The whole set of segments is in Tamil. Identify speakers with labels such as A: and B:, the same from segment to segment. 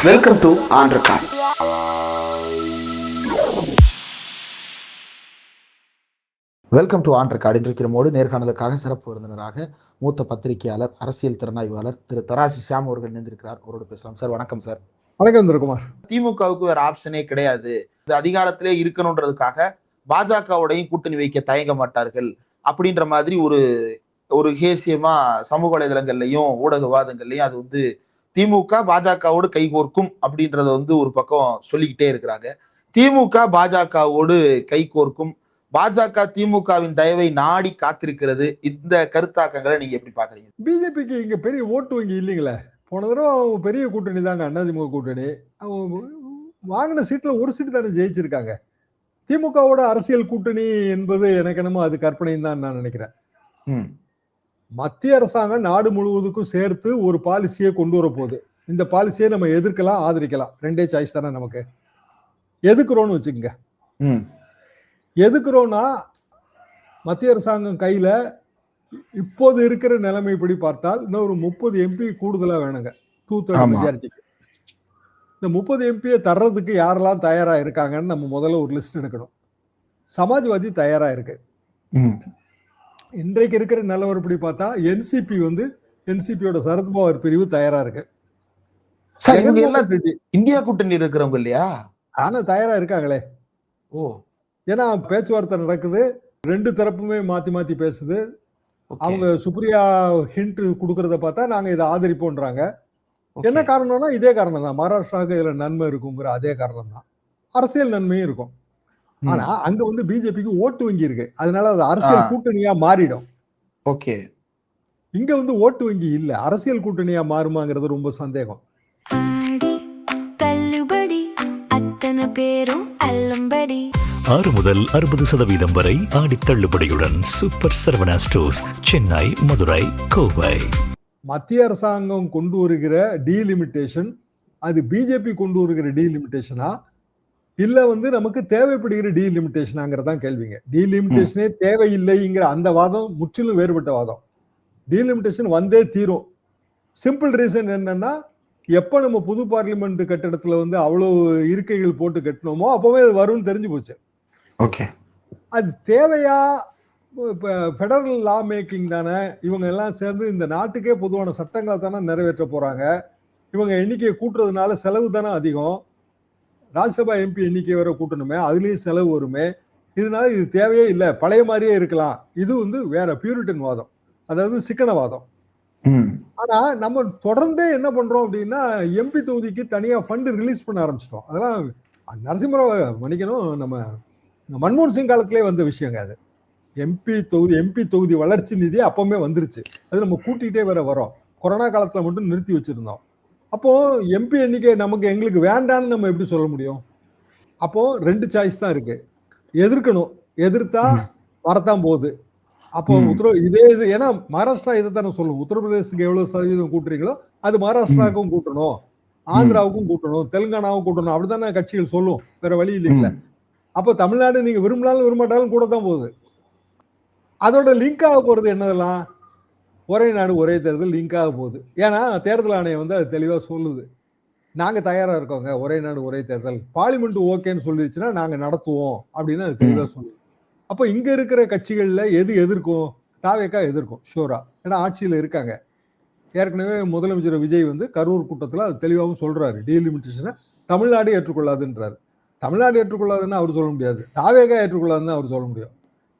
A: Welcome to on record. Welcome to on record. இன்றைக்கு நம்மோடு நேர்காணலுக்காக சிறப்பு விருந்தினராக மூத்த பத்திரிகையாளர், அரசியல் திறனாய்வாளர் திரு தராசி ஷியாம் அவர்கள் இணைந்திருக்கிறார். அவரோடு பேசலாம். சார் வணக்கம். சார்
B: வணக்கம் குமார்.
A: திமுகவுக்கு வேற ஆப்ஷனே கிடையாது, இது அதிகாரத்திலே இருக்கணும்ன்றதுக்காக பாஜகவோடையும் கூட்டணி வைக்க தயங்க மாட்டார்கள் அப்படின்ற மாதிரி ஒரு ஹேஸ்டியமா சமூக வலைதளங்கள்லையும் ஊடக விவாதங்கள்லையும் அது திமுக பாஜகவோடு கைகோர்க்கும் அப்படின்றத ஒரு பக்கம் சொல்லிக்கிட்டே இருக்கிறாங்க. திமுக பாஜகவோடு கைகோர்க்கும், பாஜக திமுகவின் தயவை நாடி காத்திருக்கிறது. இந்த கருத்தாக்கங்களை நீங்க எப்படி பாக்குறீங்க?
B: பிஜேபிக்கு இங்க பெரிய ஓட்டு வங்கி இல்லைங்களே. போன தடவை பெரிய கூட்டணி தாங்க அதிமுக கூட்டணி. வாங்கின சீட்ல ஒரு சீட்டு தானே ஜெயிச்சிருக்காங்க. திமுகவோட அரசியல் கூட்டணி என்பது எனக்கு என்னமோ அது கற்பனைன்னு தான் நான் நினைக்கிறேன். மத்திய அரசாங்கம் நாடு முழுவதுக்கும் சேர்த்து ஒரு பாலிசியை கொண்டு வர போகுது. இந்த பாலிசியை நம்ம எதிர்க்கலாம், ஆதரிக்கலாம். ரெண்டே சாய்ஸ் தானே நமக்கு. எதுக்குறோம்னு வச்சுக்கோங்க. எதுக்குறோம்னா மத்திய அரசாங்கம் கையில இப்போது இருக்கிற நிலைமைப்படி பார்த்தால் இன்னொரு 30 MP கூடுதலா வேணுங்க. 2/3 மெஜாரிட்டிக்கு. இந்த 30 MP தர்றதுக்கு யாரெல்லாம் தயாரா இருக்காங்கன்னு நம்ம முதல்ல ஒரு லிஸ்ட் எடுக்கணும். சமாஜ்வாதி தயாரா இருக்கு. இன்றைக்கு இருக்கிற நிலவரப்படி பார்த்தா என்சிபியோட சரத்பவார் பிரிவு தயாரா இருக்கு.
A: இந்தியா கூட்டணி இருக்கிறவங்க இல்லையா?
B: ஆனா தயாரா இருக்காங்களே. ஏன்னா பேச்சுவார்த்தை நடக்குது. ரெண்டு தரப்புமே மாத்தி மாத்தி பேசுது. அவங்க சுப்ரியா ஹிண்ட் கொடுக்கறத பார்த்தா நாங்க இதை ஆதரிப்போன்றாங்க. என்ன காரணம்னா இதே காரணம் தான். மகாராஷ்டிராவுக்கு இதுல நன்மை இருக்குங்கிற அதே காரணம் தான். அரசியல் நன்மையும் இருக்கும். ஆனா அங்க பிஜேபிக்கு ஓட்டு வங்கி இருக்கு. அதனால அது அரசியல் கூட்டணியா மாறிடும்.
A: ஓகே.
B: இங்க ஓட்டு வங்கி இல்ல, அரசியல் கூட்டணியா மாறுமாங்கிறது ரொம்ப சந்தேகம்.
C: 6 முதல் 60% வரை ஆடி தள்ளுபடியுடன் சூப்பர் சரவணா ஸ்டோர்ஸ், சென்னை, மதுரை, கோவை.
B: மத்திய அரசாங்கம் கொண்டு வருகிற டீலிமிட்டேஷன் அது பிஜேபி கொண்டு வருகிற டீலிமிட்டேஷனா இல்ல நமக்கு தேவைப்படுகிற டீலிமிட்டேஷனாங்கிறதான் கேள்விங்க. டீலிமிட்டேஷனே தேவையில்லைங்கிற அந்த வாதம் முற்றிலும் வேறுபட்ட வாதம். டீலிமிட்டேஷன் வந்தே தீரும். சிம்பிள் ரீசன் என்னன்னா, எப்ப நம்ம புது பார்லிமெண்ட் கட்டிடத்துல அவ்வளவு இருக்கைகள் போட்டு கட்டணுமோ அப்பவே அது வரும்னு தெரிஞ்சு போச்சு.
A: ஓகே.
B: அது தேவையா? ஃபெடரல் லா மேக்கிங் தானே. இவங்க எல்லாம் சேர்ந்து இந்த நாட்டுக்கே பொதுவான சட்டங்களை தானே நிறைவேற்ற போறாங்க. இவங்க எண்ணிக்கையை கூட்டுறதுனால செலவு தானே அதிகம். ராஜ்யசபா MP எண்ணிக்கை வர கூட்டணுமே, அதுலயும் செலவு வருமே. இதனால இது தேவையே இல்லை, பழைய மாதிரியே இருக்கலாம். இது வேற பியூரிட்டன் வாதம், அதாவது சிக்கனவாதம். ஆனா நம்ம தொடர்ந்தே என்ன பண்றோம் அப்படின்னா, MP தொகுதிக்கு தனியா ஃபண்ட் ரிலீஸ் பண்ண ஆரம்பிச்சிட்டோம். அதெல்லாம் நரசிம்மராவ் மன்னிக்கணும், நம்ம மன்மோகன் சிங் காலத்திலே வந்த விஷயங்க. அது MP தொகுதி வளர்ச்சி நிதி அப்பவுமே வந்துருச்சு. அது நம்ம கூட்டிகிட்டே வரோம். கொரோனா காலத்துல மட்டும் நிறுத்தி வச்சிருந்தோம். அப்போ MP எண்ணிக்கை எங்களுக்கு வேண்டான்னு நம்ம எப்படி சொல்ல முடியும்? அப்போ ரெண்டு சாய்ஸ் தான் இருக்கு. எதிர்க்கணும், எதிர்த்தா வரத்தான் போகுது. அப்போ இது ஏன்னா மகாராஷ்டிரா இதை தானே சொல்லும். உத்தரப்பிரதேசத்துக்கு எவ்வளவு சதவீதம் கூட்டுறீங்களோ அது மகாராஷ்டிராவுக்கும் கூட்டணும், ஆந்திராவுக்கும் கூட்டணும், தெலுங்கானாவுக்கும் கூட்டணும், அப்படித்தானே கட்சிகள் சொல்லும். வேற வழி இல்லைங்களா? அப்போ தமிழ்நாடு நீங்க விரும்பினாலும் விரும்பாட்டாலும் கூட தான் போகுது. அதோட லிங்க் ஆக போறது என்னதெல்லாம்? ஒரே நாடு ஒரே தேர்தல் லிங்க் ஆக போகுது. ஏன்னா தேர்தல் ஆணையம் அது தெளிவா சொல்லுது, நாங்க தயாரா இருக்கோங்க, ஒரே நாடு ஒரே தேர்தல், பார்லிமெண்ட் ஓகேன்னு சொல்லிடுச்சுன்னா நாங்க நடத்துவோம் அப்படின்னு அது தெளிவா சொல்லுது. அப்போ இங்க இருக்கிற கட்சிகள்ல எது எதிர்க்கும்? தாவேக்கா எதிர்க்கும் ஷூரா. ஏன்னா ஆட்சியில இருக்காங்க. ஏற்கனவே முதலமைச்சர் விஜய் கரூர் கூட்டத்துல அது தெளிவாகவும் சொல்றாரு, டீலிமிட்டேஷனை தமிழ்நாடு ஏற்றுக்கொள்ளாதுன்றாரு. தமிழ்நாடு ஏற்றுக்கொள்ளாதுன்னு அவர் சொல்ல முடியாது, தாவேக்கா ஏற்றுக்கொள்ளாதுன்னு அவர் சொல்ல முடியும்.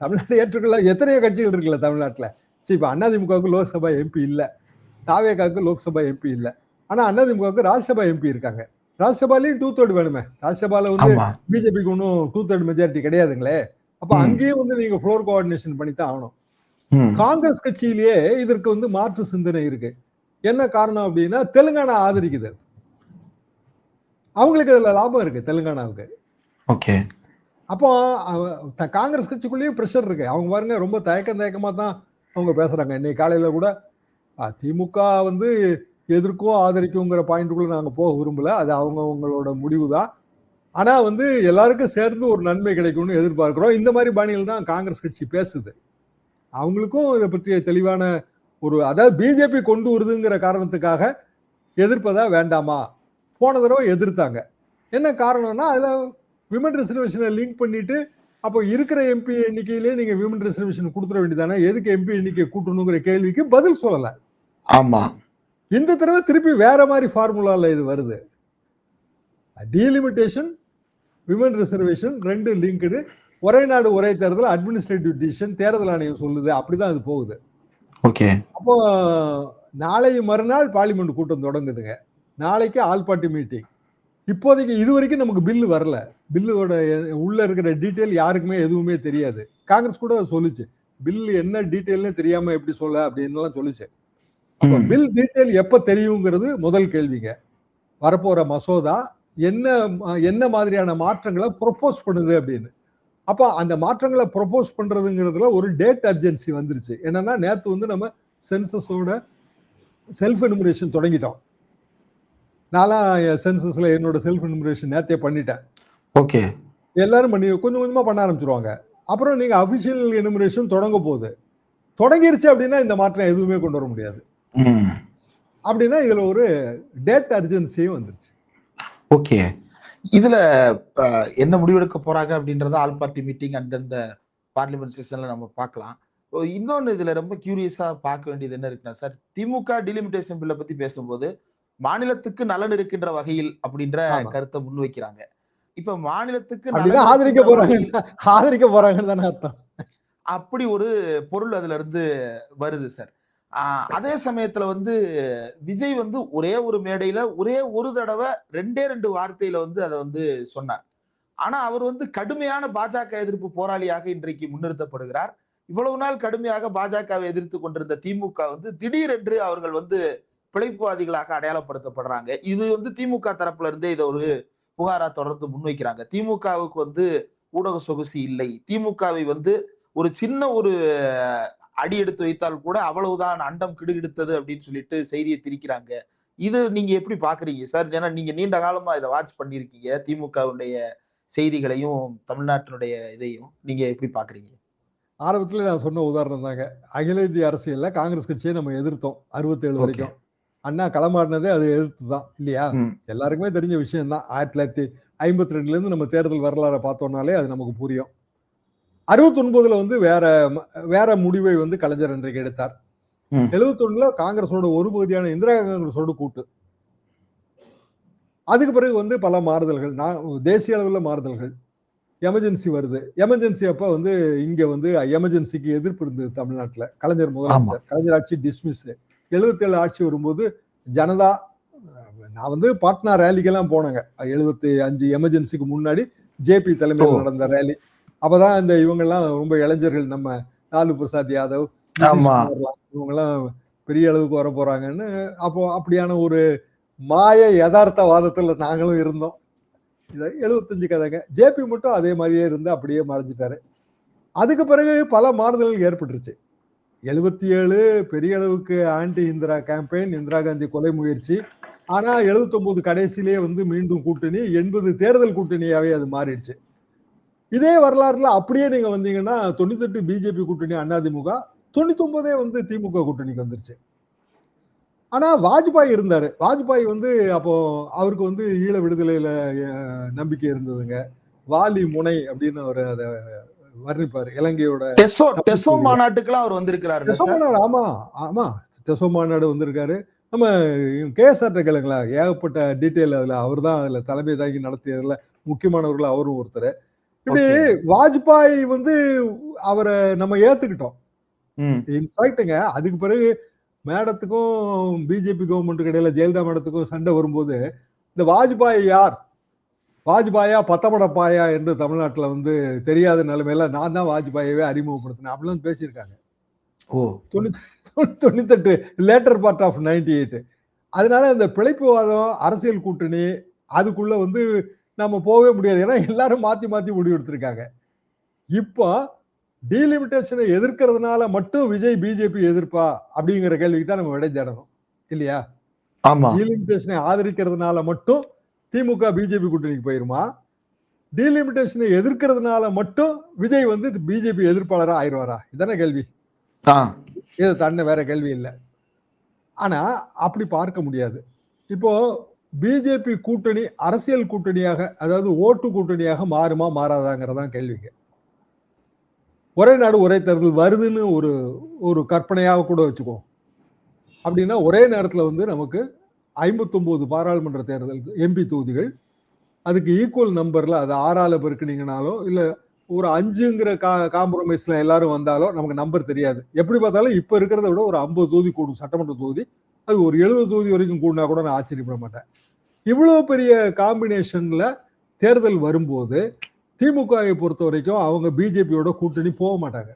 B: தமிழ்நாடு ஏற்றுக்கொள்ளாத எத்தனையோ கட்சிகள் இருக்குல்ல தமிழ்நாட்டுல. சரி, இப்போ அதிமுகவுக்கு லோக்சபா MP இல்லை, தாவேக்காவுக்கு லோக்சபா MP இல்லை. ஆனா அதிமுகவுக்கு ராஜ்யசபா MP இருக்காங்க. ராஜ்யசபாலையும் 2/3 வேணுமே. ராஜ்யசபால பிஜேபிக்கு ஒன்றும் 2/3 மெஜாரிட்டி கிடையாதுங்களே. அப்ப அங்கேயும் நீங்க ஃப்ளோர் கோஆர்டினேஷன் பண்ணித்தான் ஆகணும். காங்கிரஸ் கட்சியிலேயே இதற்கு மாற்று சிந்தனை இருக்கு. என்ன காரணம் அப்படின்னா, தெலுங்கானா ஆதரிக்குது. அவங்களுக்கு இதுல லாபம் இருக்கு தெலுங்கானாவுக்கு.
A: ஓகே.
B: அப்போ காங்கிரஸ் கட்சிக்குள்ளேயும் பிரஷர் இருக்கு. அவங்க பாருங்க, ரொம்ப தயக்கமா தான் அவங்க பேசுறாங்க. இன்னைக்கு காலையில கூட திமுக எதிர்க்கும் ஆதரிக்குங்கிற பாயிண்ட்டுக்குள்ள நாங்க போக விரும்பல, அது அவங்களோட முடிவு தான். ஆனா எல்லாருக்கும் சேர்ந்து ஒரு நன்மை கிடைக்கும்னு எதிர்பார்க்கிறோம். இந்த மாதிரி பாணியில் தான் காங்கிரஸ் கட்சி பேசுது. அவங்களுக்கும் இதை பற்றிய தெளிவான அதாவது பிஜேபி கொண்டு வருதுங்கிற காரணத்துக்காக எதிர்ப்பதா வேண்டாமா போன தடவை எதிர்த்தாங்க. என்ன காரணம்னா அதுல விமன் ரிசர்வேஷனை லிங்க் பண்ணிட்டு அப்போ இருக்கிற எம்பி எண்ணிக்கையிலே நீங்க விமன் ரிசர்வேஷன் கொடுத்துட வேண்டியதானே, எதுக்கு எம்பி எண்ணிக்கை கூட்டணுங்கிற கேள்விக்கு பதில் சொல்லல.
A: ஆமா.
B: இந்த தடவை திருப்பி வேற மாதிரி ஃபார்முலால இது வருது. டீலிமிட்டேஷன், விமன் ரிசர்வேஷன் 2 லிங்க்டு, ஒரே நாடு ஒரே தேர்தல், அட்மினிஸ்ட்ரேட்டிவ் டிசிஷன் தேர்தல் ஆணையம் சொல்லுது. அப்படிதான் அது போகுது.
A: ஓகே.
B: அப்போ நாளை மறுநாள் பார்லிமெண்ட் கூட்டம் தொடங்குதுங்க. நாளைக்கு ஆல் பார்ட்டி மீட்டிங். இப்போதைக்கு இது வரைக்கும் நமக்கு பில்லு வரல. பில்லோட உள்ள இருக்கிற டீட்டெயில் யாருக்குமே எதுவுமே தெரியாது. காங்கிரஸ் கூட சொல்லுச்சு, பில் என்ன டீட்டெயில்னு தெரியாம எப்படி சொல்ல அப்படின்னு சொல்லுச்சு. அப்போ பில் டீட்டெயில் எப்ப தெரியுங்கிறது முதல் கேள்விங்க. வரப்போற மசோதா என்ன மாதிரியான மாற்றங்களை ப்ரொபோஸ் பண்ணுது அப்படின்னு. அப்போ அந்த மாற்றங்களை ப்ரொபோஸ் பண்றதுங்கிறதுல ஒரு டேட் அர்ஜென்சி வந்துருச்சு. என்னன்னா நேத்து நம்ம சென்சஸோட செல்ஃப் எனுமரேஷன் தொடங்கிட்டோம். நான்லாம் சென்சஸ்ல என்னோட செல்ஃப் எனுமரேஷன் நேத்தே பண்ணிட்டேன்.
A: ஓகே.
B: எல்லாரும் பண்ணி கொஞ்சம் கொஞ்சமா பண்ண ஆரம்பிச்சிருவாங்க. அப்புறம் நீங்க அபிஷியல் எனுமரேஷன் தொடங்க போகுது. தொடங்கிருச்சு அப்படின்னா இந்த மாற்றம் எதுவுமே கொண்டு வர முடியாது. அப்படின்னா இதுல ஒரு டேட் அர்ஜென்சியும் வந்துருச்சு.
A: ஓகே. இதுல என்ன முடிவெடுக்க போறாங்க அப்படின்றத ஆல் பார்ட்டி மீட்டிங் அந்தந்த பார்லிமெண்ட் செஷன்ல நம்ம பார்க்கலாம். இன்னொன்னு இதுல ரொம்ப கியூரியஸா பார்க்க வேண்டியது என்ன இருக்குன்னா சார், திமுக டிலிமிட்டேஷன் பில்லை பத்தி பேசும்போது மாநிலத்துக்கு நலன் இருக்கின்ற வகையில் அப்படின்ற கருத்தை முன்வைக்கிறாங்க. இப்ப மாநிலத்துக்கு
B: ஆதரிக்க போறாங்கன்னு தானே அர்த்தம்.
A: அப்படி ஒரு பொருள் அதுல இருந்து வருது சார். அதே சமயத்துல விஜய் ஒரே ஒரு மேடையில ஒரே ஒரு தடவை 2 வார்த்தையில அதை சொன்னார். ஆனா அவர் கடுமையான பாஜக எதிர்ப்பு போராளியாக இன்றைக்கு முன்னிறுத்தப்படுகிறார். இவ்வளவு நாள் கடுமையாக பாஜகவை எதிர்த்து கொண்டிருந்த திமுக திடீரென்று அவர்கள் பிழைப்புவாதிகளாக அடையாளப்படுத்தப்படுறாங்க. இது திமுக தரப்புல இருந்தே இதை ஒரு புகாரா தொடர்ந்து முன்வைக்கிறாங்க. திமுகவுக்கு ஊடக சொகுசு இல்லை, திமுகவை ஒரு சின்ன ஒரு அடி எடுத்து வைத்தால் கூட அவ்வளவுதான் அண்டம் கிடுகிடுத்தது அப்படின்னு சொல்லிட்டு செய்தியை திரிக்கிறாங்க. இது நீங்க எப்படி பாக்குறீங்க சார்? ஏன்னா நீங்க நீண்ட காலமா இதை வாட்ச் பண்ணிருக்கீங்க, திமுகவுடைய செய்திகளையும் தமிழ்நாட்டினுடைய இதையும் நீங்க எப்படி பாக்குறீங்க?
B: ஆரம்பத்துல நான் சொன்ன உதாரணம் தாங்க. அகில இந்திய அரசியல்ல காங்கிரஸ் கட்சியை நம்ம எதிர்த்தோம் 67 வரைக்கும். அண்ணா களமாடினதே அது எதிர்த்து தான் இல்லையா? எல்லாருக்குமே தெரிஞ்ச விஷயம் தான். 1952 இருந்து நம்ம தேர்தல் வரலாறை பார்த்தோம்னாலே அது நமக்கு புரியும். 69ல வேற முடிவை கலைஞர் அன்றைக்கு எடுத்தார். 71ல காங்கிரஸோட ஒரு பகுதியான இந்திரா காங்கிரஸோட கூட்டு. அதுக்கு பிறகு பல மாறுதல்கள், தேசிய அளவில் மாறுதல்கள். எமர்ஜென்சி வருது. எமர்ஜென்சி அப்ப இங்க எமர்ஜென்சிக்கு எதிர்ப்பு இருந்தது தமிழ்நாட்டுல. கலைஞர் முதலமைச்சர், கலைஞர் ஆட்சி டிஸ்மிஸ். 77 ஆட்சி வரும்போது ஜனதா, நான் பாட்னா ரேலிக்கெல்லாம் போனாங்க. 75 எமர்ஜென்சிக்கு முன்னாடி ஜேபி தலைமையில் நடந்த ரேலி. அப்பதான் இவங்கெல்லாம் ரொம்ப இளைஞர்கள், நம்ம லாலு பிரசாத் யாதவ், இவங்கெல்லாம் பெரிய அளவுக்கு வர போறாங்கன்னு அப்போ அப்படியான ஒரு மாய யதார்த்தவாதத்துல நாங்களும் இருந்தோம். 75 கதைங்க. ஜேபி மட்டும் அதே மாதிரியே இருந்து அப்படியே மறைஞ்சிட்டாரு. அதுக்கு பிறகு பல மாறுதல்கள் ஏற்பட்டுருச்சு. 77 பெரிய அளவுக்கு ஆன்டி இந்திரா கேம்பெயின், இந்திரா காந்தி கொலை முயற்சி. ஆனா 79 கடைசியிலேயே மீண்டும் கூட்டணி, 80 தேர்தல் கூட்டணியாவே அது மாறிடுச்சு. இதே வரலாறுல அப்படியே நீங்க வந்தீங்கன்னா 98 பிஜேபி கூட்டணி அதிமுக, 99 திமுக கூட்டணிக்கு வந்துருச்சு. ஆனா வாஜ்பாய் இருந்தாரு. வாஜ்பாய் அப்போ அவருக்கு ஈழ விடுதலையில நம்பிக்கை இருந்ததுங்க. வாலி முனை அப்படின்னு அவர் அதை வர்ணிப்பாரு. இலங்கையோட
A: டெசோ மாநாட்டுக்குலாம் அவர் வந்திருக்கிறாரு.
B: டெசோ மாநாடு, ஆமா ஆமா, டெசோ மாநாடு வந்திருக்காரு. நம்ம கேஎஸ்ஆர் கேளுங்களா, ஏகப்பட்ட டீட்டெயில் அதுல அவர் தான் அதுல தலைமை தாங்கி நடத்தியதுல முக்கியமானவர்கள் அவரும் ஒருத்தர். இப்படி வாஜ்பாய் அவரை நம்ம ஏத்துக்கிட்டோம். இன்ஃபேக்ட்ங்க அதுக்கு பிறகு மேடத்துக்கும் பிஜேபி கவர்மெண்ட்டுக்கு இடையில ஜெயலலிதா மேடத்துக்கும் சண்டை வரும்போது இந்த வாஜ்பாய் யார், வாஜ்பாயா பத்தமடப்பாயா என்று தமிழ்நாட்டுல தெரியாத நிலைமையில நான் தான் வாஜ்பாயவே அறிமுகப்படுத்தினேன் அப்படிலாம் பேசியிருக்காங்க. 98 லேட்டர் பார்ட் ஆஃப் 98. அதனால இந்த பிழைப்புவாதம் அரசியல் கூட்டணி அதுக்குள்ள நம்ம போகவே முடியாது. ஏன்னா எல்லாரும் மாத்தி மாத்தி முடிவு எடுத்திருக்காங்க. இப்போ டீலிமிட்டேஷனை எதிர்க்கிறதுனால மட்டும் விஜய் பிஜேபி எதிர்ப்பா அப்படிங்கிற கேள்விக்கு தான் நம்ம விடை தேடணும் இல்லையா? டீலிமிட்டேஷனை ஆதரிக்கிறதுனால மட்டும் திமுக பிஜேபி கூட்டணிக்கு போயிருமா? டீலிமிட்டேஷனை எதிர்க்கிறதுனால மட்டும் விஜய் பிஜேபி எதிர்ப்பாளரா ஆயிடுவாரா? இதான கேள்வி. இது தன்ன வேற கேள்வி இல்லை. ஆனா அப்படி பார்க்க முடியாது. இப்போ பிஜேபி கூட்டணி அரசியல் கூட்டணியாக, அதாவது ஓட்டு கூட்டணியாக மாறுமா மாறாதாங்கிறதான் கேள்விங்க. ஒரே நாடு ஒரே தேர்தல் வருதுன்னு ஒரு ஒரு கற்பனையாக கூட வச்சுக்குவோம். அப்படின்னா ஒரே நேரத்துல வந்து நமக்கு 59 பாராளுமன்ற தேர்தல் எம்பி தொகுதிகள், அதுக்கு ஈக்குவல் நம்பர்ல அது 6ஆல பெருக்குனீங்கனாலோ இல்ல ஒரு 5ங்கிற காம்ப்ரமைஸ்ல எல்லாரும் வந்தாலோ நமக்கு நம்பர் தெரியாது. எப்படி பார்த்தாலும் இப்ப இருக்கிறத விட ஒரு 50 தொகுதி கூடும் சட்டமன்ற தொகுதி. அது ஒரு 70 தொகுதி வரைக்கும் கூடினா கூட நான் ஆச்சரியப்பட மாட்டேன். இவ்வளவு பெரிய காம்பினேஷன்ல தேர்தல் வரும்போது திமுகவை பொறுத்த வரைக்கும் அவங்க பிஜேபியோட கூட்டணி போக மாட்டாங்க.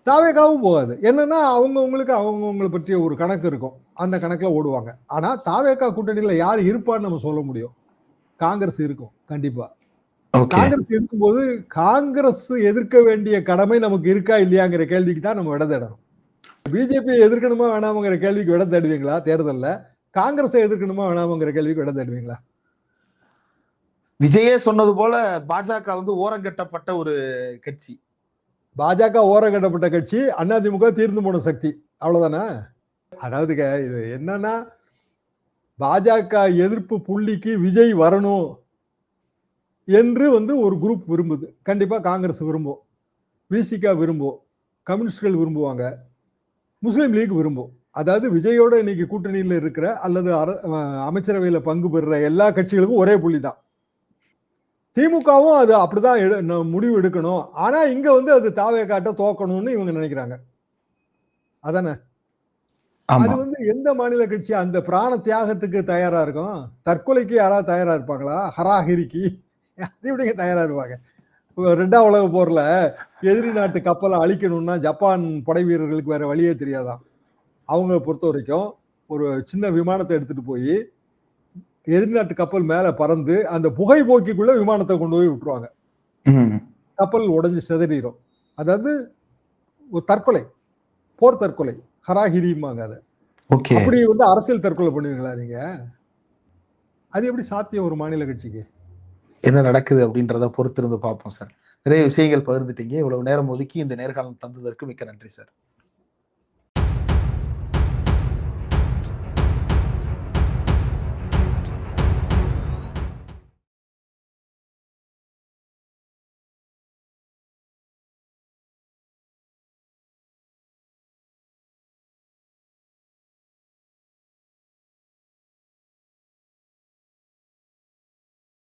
B: தாவேகாவும் போகாது. என்னன்னா அவங்கவுங்களுக்கு அவங்கவுங்களை பற்றிய ஒரு கணக்கு இருக்கும். அந்த கணக்குல ஓடுவாங்க. ஆனா தாவேகா கூட்டணியில யார் இருப்பான்னு நம்ம சொல்ல முடியும். காங்கிரஸ் இருக்கும் கண்டிப்பா. காங்கிரஸ் இருக்கும்போது காங்கிரஸ் எதிர்க்க வேண்டிய கடமை நமக்கு இருக்கா இல்லையாங்கிற கேள்விக்கு தான் நம்ம விட தேடணும். பிஜேபி எதிர்க்கணுமா வேணாமங்கிற கேள்விக்கு விட தேடுவீங்களா தேர்தல்ல? காங்கிரஸை எதிர்க்கணுமா வேணாமங்கிற கேள்விக்கு விட தேடுவீங்களா?
A: விஜயே சொன்னது போல பாஜக வந்து ஓரங்கட்டப்பட்ட ஒரு கட்சி.
B: பாஜக ஓரங்கட்டப்பட்ட கட்சி, அதிமுக தீர்ந்து போன சக்தி. அவ்வளவுதானே? அதாவது இது என்னன்னா, பாஜக எதிர்ப்பு புள்ளிக்கு விஜய் வரணும் என்று வந்து ஒரு குரூப் விரும்புது. கண்டிப்பா காங்கிரஸ் விரும்பும், விசிக விரும்பும், கம்யூனிஸ்டுகள் விரும்புவாங்க, முஸ்லீம் லீக் விரும்பும். அதாவது விஜயோட இன்னைக்கு கூட்டணியில் இருக்கிற அல்லது அமைச்சரவையில பங்கு பெறுற எல்லா கட்சிகளுக்கும் ஒரே புள்ளி தான். திமுகவும் அது அப்படிதான் முடிவு எடுக்கணும். ஆனா இங்க வந்து அது தாவேகாட்ட தோக்கணும்னு இவங்க நினைக்கிறாங்க. அதானே? அது வந்து எந்த மாநில கட்சி அந்த பிராண தியாகத்துக்கு தயாரா இருக்கும்? தற்கொலைக்கு யாராவது தயாரா இருப்பாங்களா? ஹராகிரிக்கு அது எப்படிங்க தயாரா இருப்பாங்க? 2ஆம் உலக போர்ல எதிரி நாட்டு கப்பலை அழிக்கணும்னா ஜப்பான் படை வீரர்களுக்கு வேற வழியே தெரியாதான். அவங்க பொறுத்த வரைக்கும் ஒரு சின்ன விமானத்தை எடுத்துட்டு போய் எதிரி நாட்டு கப்பல் மேல பறந்து அந்த புகை போக்கிக்குள்ள விமானத்தை கொண்டு போய் விட்டுருவாங்க. கப்பல் உடைஞ்சு சிதறிடும். அதாவது ஒரு தற்கொலை, போர் தற்கொலை, ஹராகிரிம்பாங்க அதை. அப்படி வந்து அரசியல் தற்கொலை பண்ணுவீங்களா நீங்க? அது எப்படி சாத்தியம் ஒரு மாநில கட்சிக்கு?
A: என்ன நடக்குது அப்படின்றத பொறுத்திருந்து பார்ப்போம் சார். நிறைய விஷயங்கள் பகிர்ந்துட்டீங்க. இவ்வளவு நேரம் ஒதுக்கி இந்த நேர்காணல் தந்ததற்கு மிக்க நன்றி சார்.